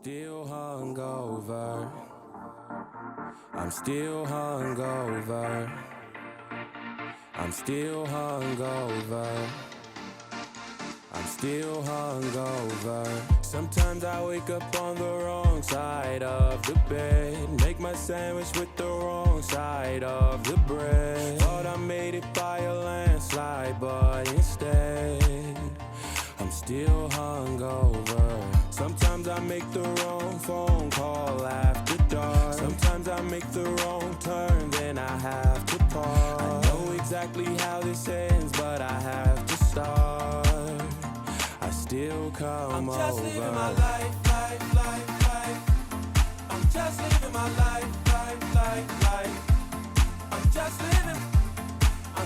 still hungover. I'm still hungover. I'm still hungover. I'm still hungover. Sometimes I wake up on the wrong side of the bed. Make my sandwich with the wrong side of the bread. Thought I made it by a landslide, but instead I'm still hungover. Sometimes I make the wrong phone call after dark. Sometimes I make the wrong turn, then I have to pause. I know exactly how this ends, but I have to start. I still come over. I'm just living my life. I'm just living my life. I'm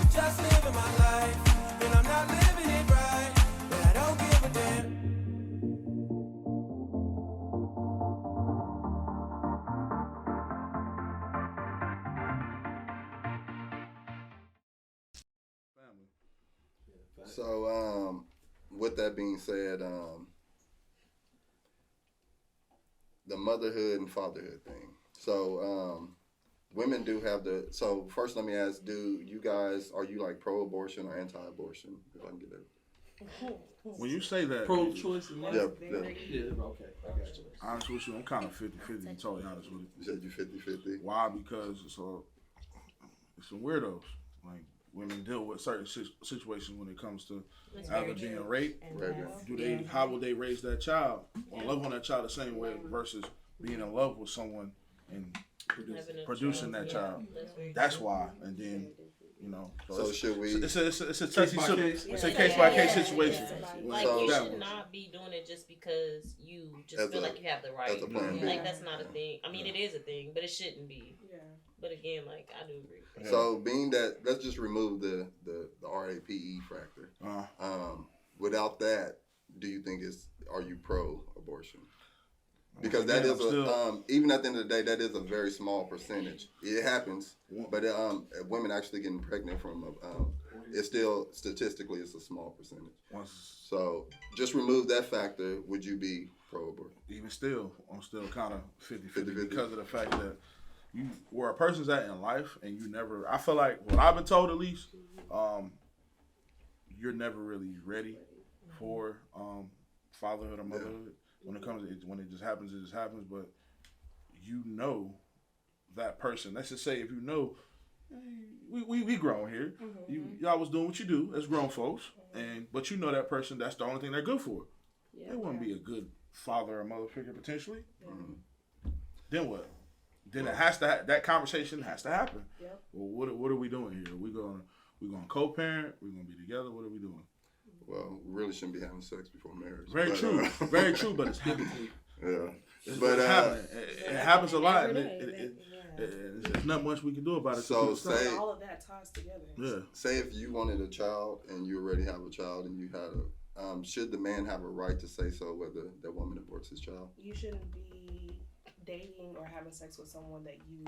just living my life. And I'm not living it right, but I don't give a damn. So, with that being said, the motherhood and fatherhood thing. So, women do have so first let me ask, are you like pro-abortion or anti-abortion? If I can get that. When you say that, pro-choice, Yeah, okay, I got you. Honest with you, I'm kind of 50-50, to be totally honest with you. You said you 50-50? Why? Because it's some weirdos. Like, women deal with certain situations when it comes to either being raped. How would they raise that child or love on that child the same way versus being in love with someone and producing that child? That's why. And then, So should we? It's a case by case situation. Like you should not be doing it just because you just feel like you have the right. Like that's not a thing. I mean, it is a thing, but it shouldn't be. Yeah. But again, like I do agree. So being that, let's just remove the RAPE factor. Without that, do you think are you pro-abortion? Because that is even at the end of the day, that is a very small percentage. It happens, but women actually getting pregnant from it's still statistically it's a small percentage. So just remove that factor. Would you be pro-abortion? Even still, I'm still kind of 50-50 because of the fact that where a person's at in life, and I feel like what I've been told at least, you're never really ready for fatherhood or motherhood. When it just happens, it just happens. But that person. Let's just say if we grown here. Y'all was doing what you do as grown folks, but you know that person. That's the only thing they're good for. Yeah, they wouldn't be a good father or mother figure potentially. Then what? Then that conversation has to happen. Yep. Well, what are we doing here? We going co-parent? We're gonna be together? What are we doing? Well, we really shouldn't be having sex before marriage. Very true, but it's happening. Yeah. It's happening. It happens a lot. There's not much we can do about it. So say all of that ties together. Yeah. Say if you wanted a child and you already have a child and you had should the man have a right to say so whether that woman aborts his child? You shouldn't be dating or having sex with someone that you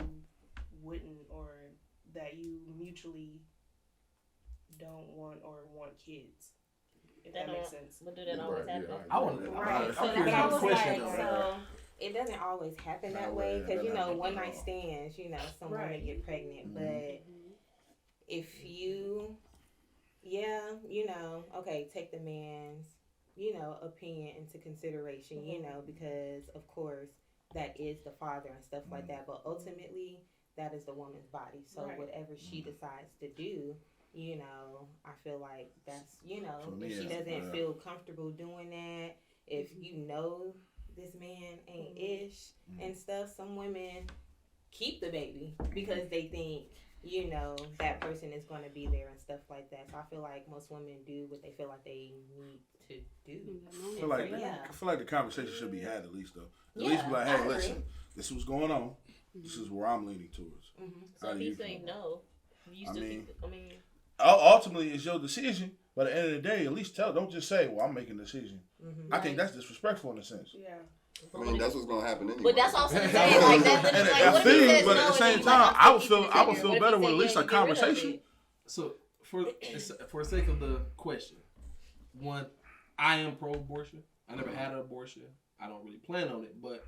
wouldn't or that you mutually don't want or want kids. If that makes sense. But do that always happen? I want to. Right. I'm curious about the question. So it doesn't always happen that way because one night stands. Some women get pregnant, but if you, take the man's, opinion into consideration, because of course that is the father and stuff like that. But ultimately, that is the woman's body. So whatever she decides to do. I feel like that's, if she doesn't feel comfortable doing that, if this man ain't ish and stuff, some women keep the baby because they think, that person is going to be there and stuff like that. So I feel like most women do what they feel like they need to do. I feel like the conversation should be had at least though. At least be like, hey, listen, this is what's going on. This is where I'm leaning towards. So if you say no, you still ultimately, it's your decision, but at the end of the day, at least don't just say, well, I'm making a decision. I think that's disrespectful in a sense. Yeah. I mean, that's what's going to happen anyway. But that's also the same. Like, but at the same time, I would feel better with at least a conversation. So, for the sake of the question, one, I am pro-abortion. I never had an abortion. I don't really plan on it. But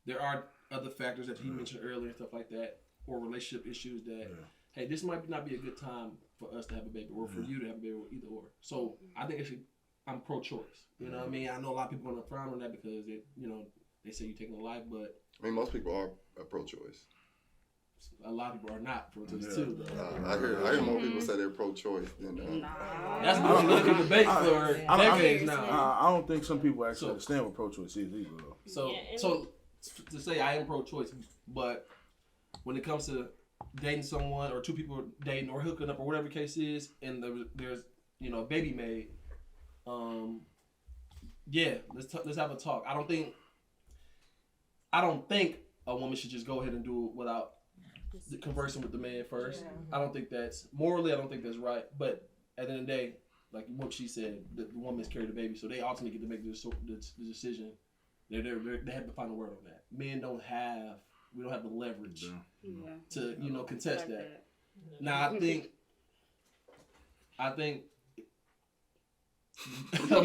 there are other factors that he mentioned earlier and stuff like that, or relationship issues that, hey, this might not be a good time for us to have a baby, or for you to have a baby, or either or. So I think actually I'm pro-choice. You know what I mean? I know a lot of people want to frown on that because they say you're taking a life, but I mean, most people are pro-choice. a lot of people are not pro-choice too. I hear more people say they're pro-choice than. That's been a political debate for decades now. I don't think some people actually understand what pro-choice is either. So to say I am pro-choice, but when it comes to dating someone or two people dating or hooking up or whatever the case is, and there's a baby made, let's have a talk. I don't think a woman should just go ahead and do it without conversing with the man first. I don't think that's morally. I don't think that's right. But at the end of the day, like what she said, the woman's carried the baby, so they ultimately get to make the decision. They have the final word on that. Men don't have. We don't have the leverage to contest that. Now I think. Do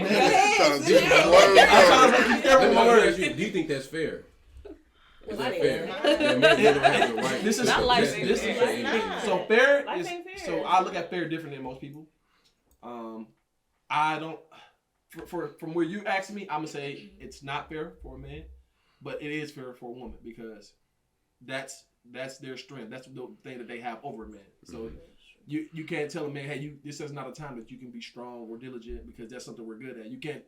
you think that's fair? Is that fair? This is not life. This is so fair. So I look at fair different than most people. I don't. From where you asked me, I'm gonna say it's not fair for a man, but it is fair for a woman because that's their strength. That's the thing that they have over a man. So you can't tell a man, hey, this is not a time that you can be strong or diligent because that's something we're good at. You can't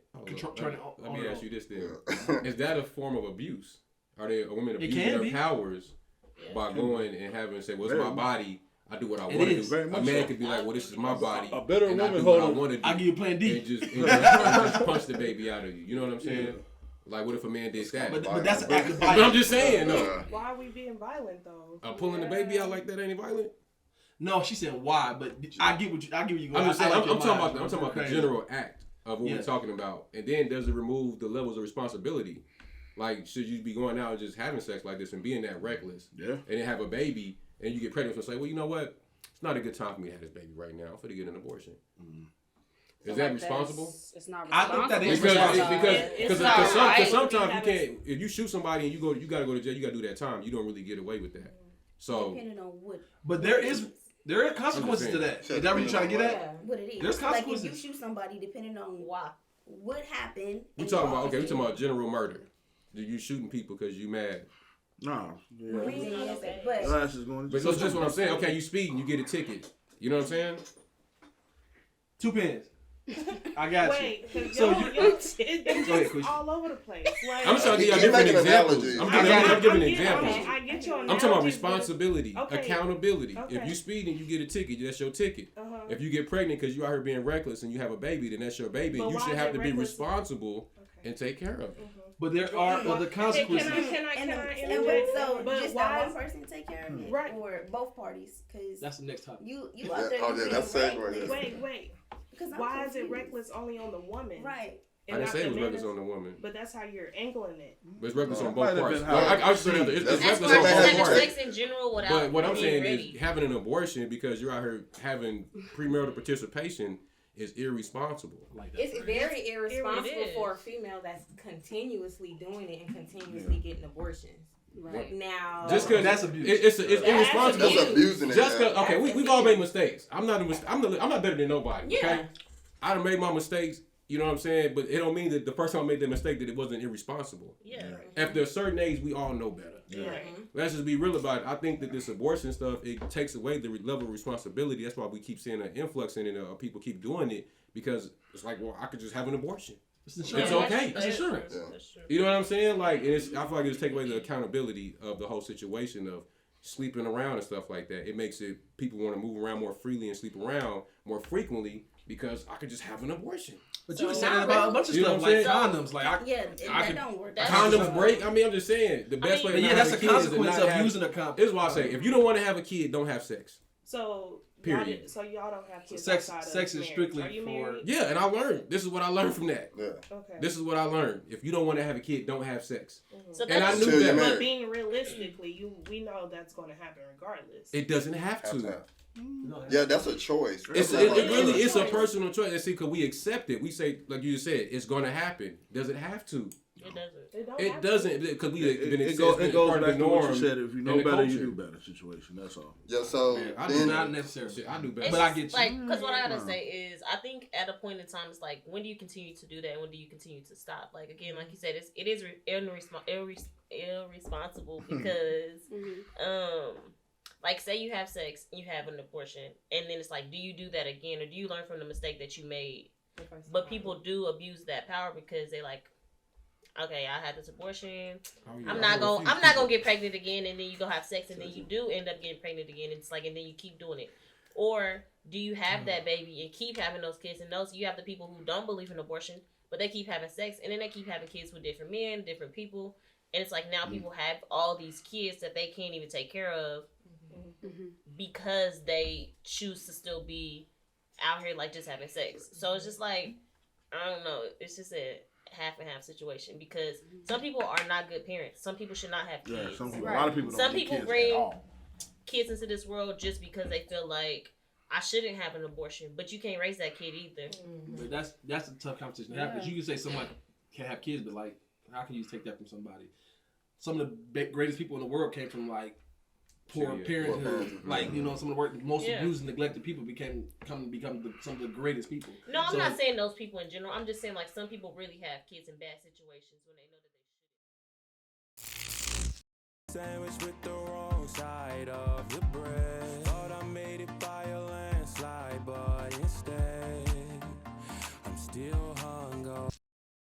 turn it on. Let me ask you this then: is that a form of abuse? Are they a woman abusing their powers by going and having say, "Well, it's my body. I do what I want to do." A man could be like, "Well, this is my body. A better and woman, I do what I want to do." I give you plan D. And just punch the baby out of you. You know what I'm saying? Like, what if a man did that? But that's an act of violence. But I'm just saying, though. Why are we being violent though? Pulling the baby out like that ain't violent? No, she said why, but I get what you. I'm just saying. I'm talking about the general act of what we're talking about, and then does it remove the levels of responsibility? Like, should you be going out and just having sex like this and being that reckless? Yeah. And then have a baby, and you get pregnant and say, well, you know what? It's not a good time for me to have this baby right now. I'm going to get an abortion. Is that responsible? It's not responsible. I think that is responsible. Because sometimes you can't. If you shoot somebody and you got to go to jail, you got to do that time. You don't really get away with that. So. Depending on what. But there are consequences to that. Is that what you're trying to get at? What it is. There's consequences. Like if you shoot somebody, depending on what happened. We talking about general murder. Do you shooting people because you mad? No. Yeah. But so that's what I'm saying. Okay, you speeding, you get a ticket. You know what I'm saying? Tuepenz. I got you. Wait, so you're all over the place. Like, I'm trying to give you different examples. I'm giving examples. Okay, I get your I'm talking about responsibility, okay. accountability. Okay. If you speed and you get a ticket, that's your ticket. If you get pregnant because you out here being reckless and you have a baby, then that's your baby. And you should have to be responsible and take care of it. But there are other consequences. Can I so just that one person take care of it, right? Or both parties? Because that's the next topic. You out there. That's it. Wait. Because why is it reckless only on the woman? Right. I didn't say it was reckless on the woman. But that's how you're angling it. But it's reckless on both parts. I was saying it's reckless on both parts. Sex in general without but what I'm saying is having an abortion because you're out here having premarital participation is irresponsible. It's very irresponsible for a female that's continuously doing it and continuously getting abortions. Right now, just because that's abuse, it's irresponsible. That's abusing it. Just because, okay, we've all made mistakes. I'm not better than nobody. Yeah. Okay, I done made my mistakes. You know what I'm saying? But it don't mean that the first time I made that mistake that it wasn't irresponsible. Yeah. After a certain age, we all know better. Yeah. Let's just be real about it. I think that this abortion stuff, it takes away the level of responsibility. That's why we keep seeing an influx in it. People keep doing it because it's like, well, I could just have an abortion. It's okay. That's insurance. Yeah. You know what I'm saying? Like, I feel like it just take away the accountability of the whole situation of sleeping around and stuff like that. It makes it people want to move around more freely and sleep around more frequently because I could just have an abortion. But you can say that about a bunch of stuff like condoms. Like that don't work. Condoms break. I mean, I'm just saying the best way. Yeah, that's a consequence of using a condom. This is why I say if you don't want to have a kid, don't have sex. So. Period. So y'all don't have kids. Sex is strictly for. Yeah, and I learned. This is what I learned from that. Yeah. Okay. This is what I learned. If you don't want to have a kid, don't have sex. Mm-hmm. So and I knew that. But being realistically, we know that's going to happen regardless. It doesn't have to. Yeah, that's a choice. It's a personal choice. And see, because we accept it. We say, like you just said, it's going to happen. Does it have to? It doesn't because it goes back to what you said. If you know better, you do better. Situation. That's all. Yeah. So I do not necessarily. I do better, but I get you. Like, because what I gotta say is, I think at a point in time, it's like, when do you continue to do that, and when do you continue to stop? Like, again, like you said, it is irresponsible because, like, say you have sex, you have an abortion, and then it's like, do you do that again, or do you learn from the mistake that you made? But people do abuse that power because they like, okay, I had this abortion. I'm not gonna get pregnant again, and then you go have sex, and then you do end up getting pregnant again. It's like, and then you keep doing it. Or do you have that baby and keep having those kids? And those, you have the people who don't believe in abortion, but they keep having sex, and then they keep having kids with different men, different people, and it's like now people have all these kids that they can't even take care of because they choose to still be out here like just having sex. So it's just like, I don't know. It's just a half and half situation because some people are not good parents. Some people should not have kids. Yeah, some people, a lot of people don't. Some people bring kids into this world just because they feel like, I shouldn't have an abortion, but you can't raise that kid either. But that's a tough conversation to have because you can say somebody can have kids, but like, how can you take that from somebody? Some of the greatest people in the world came from like poor parenthood. Like, you know, some of the most abused and neglected people become some of the greatest people. No, I'm not saying those people in general. I'm just saying like some people really have kids in bad situations when they know that they shouldn't. Sandwich with the wrong side of the